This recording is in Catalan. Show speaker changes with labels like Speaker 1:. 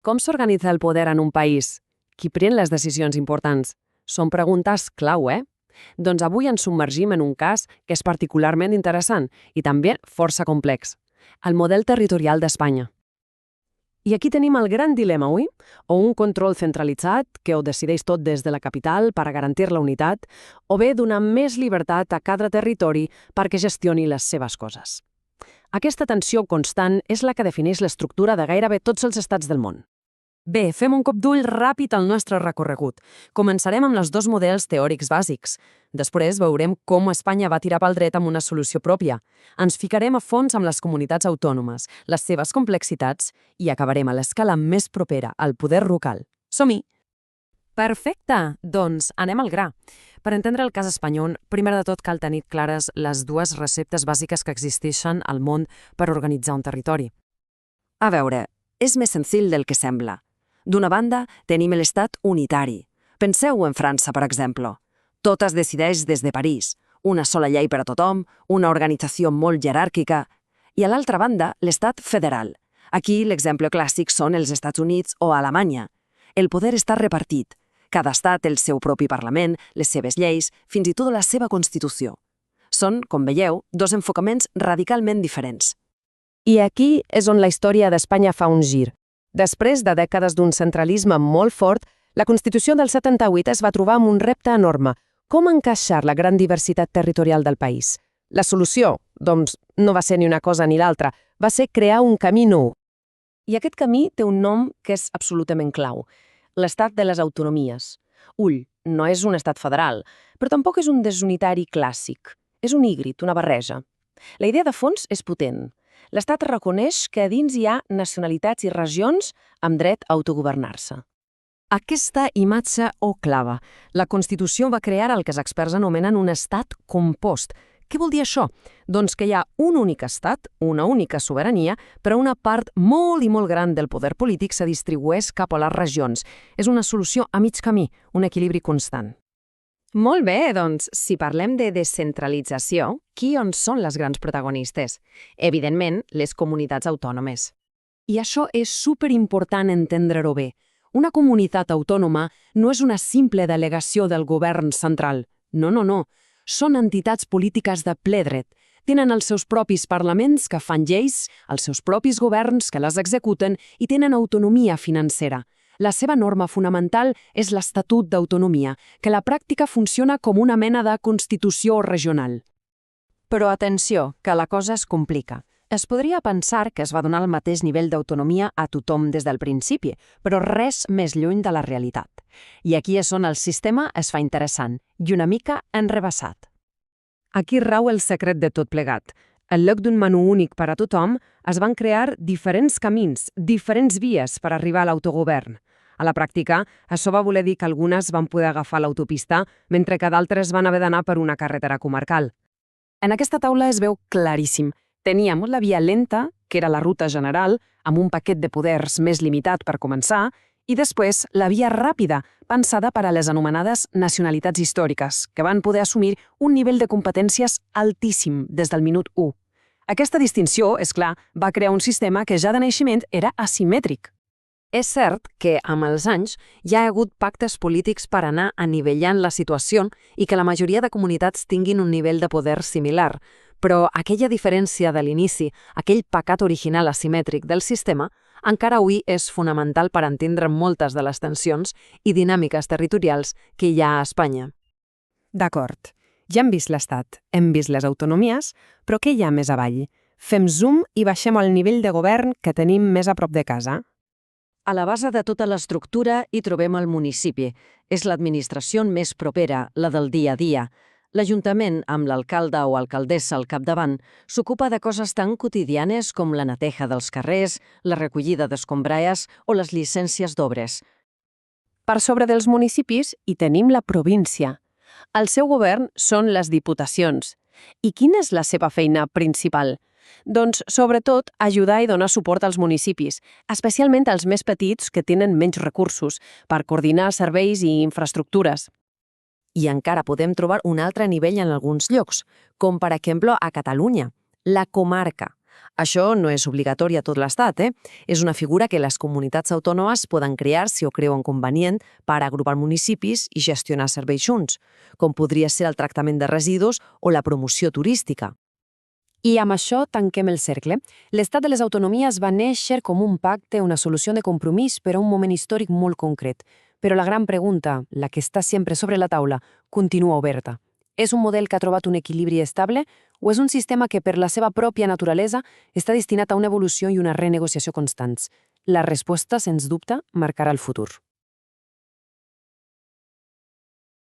Speaker 1: Com s'organitza el poder en un país? Qui pren les decisions importants? Són preguntes clau, Doncs avui ens submergim en un cas que és particularment interessant i també força complex. El model territorial d'Espanya. I aquí tenim el gran dilema, oi? O un control centralitzat, que ho decideix tot des de la capital per a garantir la unitat, o bé donar més llibertat a cada territori perquè gestioni les seves coses. Aquesta tensió constant és la que defineix l'estructura de gairebé tots els estats del món. Bé, fem un cop d'ull ràpid al nostre recorregut. Començarem amb els dos models teòrics bàsics. Després veurem com Espanya va tirar pel dret amb una solució pròpia. Ens ficarem a fons amb les comunitats autònomes, les seves complexitats, i acabarem a l'escala més propera, al poder local. Som-hi! Perfecte! Doncs anem al gra. Per entendre el cas espanyol, primer de tot cal tenir clares les dues receptes bàsiques que existeixen al món per organitzar un territori. A veure, és més senzill del que sembla. D'una banda, tenim l'estat unitari. Penseu en França, per exemple. Tot es decideix des de París. Una sola llei per a tothom, una organització molt jeràrquica. I a l'altra banda, l'estat federal. Aquí l'exemple clàssic són els Estats Units o Alemanya. El poder està repartit. Cada estat té el seu propi parlament, les seves lleis, fins i tot la seva Constitució. Són, com veieu, dos enfocaments radicalment diferents. I aquí és on la història d'Espanya fa un gir. Després de dècades d'un centralisme molt fort, la Constitució del 78 es va trobar amb un repte enorme: com encaixar la gran diversitat territorial del país. La solució, doncs, no va ser ni una cosa ni l'altra, va ser crear un camí nou. I aquest camí té un nom que és absolutament clau: l'estat de les autonomies. Ull, no és un estat federal, però tampoc és un desunitari clàssic. És un híbrid, una barreja. La idea de fons és potent. L'Estat reconeix que a dins hi ha nacionalitats i regions amb dret a autogovernar-se. Aquesta imatge ho clava. La Constitució va crear el que els experts anomenen un estat compost. Què vol dir això? Doncs que hi ha un únic estat, una única sobirania, però una part molt i molt gran del poder polític se distribueix cap a les regions. És una solució a mig camí, un equilibri constant. Molt bé, doncs, si parlem de descentralització, qui on són les grans protagonistes? Evidentment, les comunitats autònomes. I això és superimportant entendre-ho bé. Una comunitat autònoma no és una simple delegació del govern central. No, no, no. Són entitats polítiques de ple dret. Tenen els seus propis parlaments que fan lleis, els seus propis governs que les executen i tenen autonomia financera. La seva norma fonamental és l'Estatut d'Autonomia, que a la pràctica funciona com una mena de constitució regional. Però atenció, que la cosa es complica. Es podria pensar que es va donar el mateix nivell d'autonomia a tothom des del principi, però res més lluny de la realitat. I aquí és on el sistema es fa interessant i una mica enrebaçat. Aquí rau el secret de tot plegat. En lloc d'un menú únic per a tothom, es van crear diferents camins, diferents vies per arribar a l'autogovern. A la pràctica, això va voler dir que algunes van poder agafar l'autopista, mentre que d'altres van haver d'anar per una carretera comarcal. En aquesta taula es veu claríssim. Teníem la via lenta, que era la ruta general, amb un paquet de poders més limitat per començar, i després la via ràpida, pensada per a les anomenades nacionalitats històriques, que van poder assumir un nivell de competències altíssim des del minut 1. Aquesta distinció, és clar, va crear un sistema que ja de naixement era asimètric. És cert que, amb els anys, hi ha hagut pactes polítics per anar anivellant la situació i que la majoria de comunitats tinguin un nivell de poder similar, però aquella diferència de l'inici, aquell pecat original asimètric del sistema, encara avui és fonamental per entendre moltes de les tensions i dinàmiques territorials que hi ha a Espanya. D'acord, ja hem vist l'Estat, hem vist les autonomies, però què hi ha més avall? Fem zoom i baixem al nivell de govern que tenim més a prop de casa. A la base de tota l'estructura hi trobem el municipi. És l'administració més propera, la del dia a dia. L'Ajuntament, amb l'alcalde o alcaldessa al capdavant, s'ocupa de coses tan quotidianes com la neteja dels carrers, la recollida d'escombraries o les llicències d'obres. Per sobre dels municipis hi tenim la província. El seu govern són les diputacions. I quina és la seva feina principal? Doncs, sobretot, ajudar i donar suport als municipis, especialment als més petits que tenen menys recursos, per coordinar serveis i infraestructures. I encara podem trobar un altre nivell en alguns llocs, com per exemple a Catalunya, la comarca. Això no és obligatori a tot l'Estat, És una figura que les comunitats autònomes poden crear si ho creuen convenient per agrupar municipis i gestionar serveis junts, com podria ser el tractament de residus o la promoció turística.
Speaker 2: I amb això tanquem el cercle. L'Estat de les Autonomies va néixer com un pacte, una solució de compromís per a un moment històric molt concret. Però la gran pregunta, la que està sempre sobre la taula, continua oberta. És un model que ha trobat un equilibri estable o és un sistema que, per la seva pròpia naturalesa, està destinat a una evolució i una renegociació constants? La resposta, sens dubte, marcarà el futur.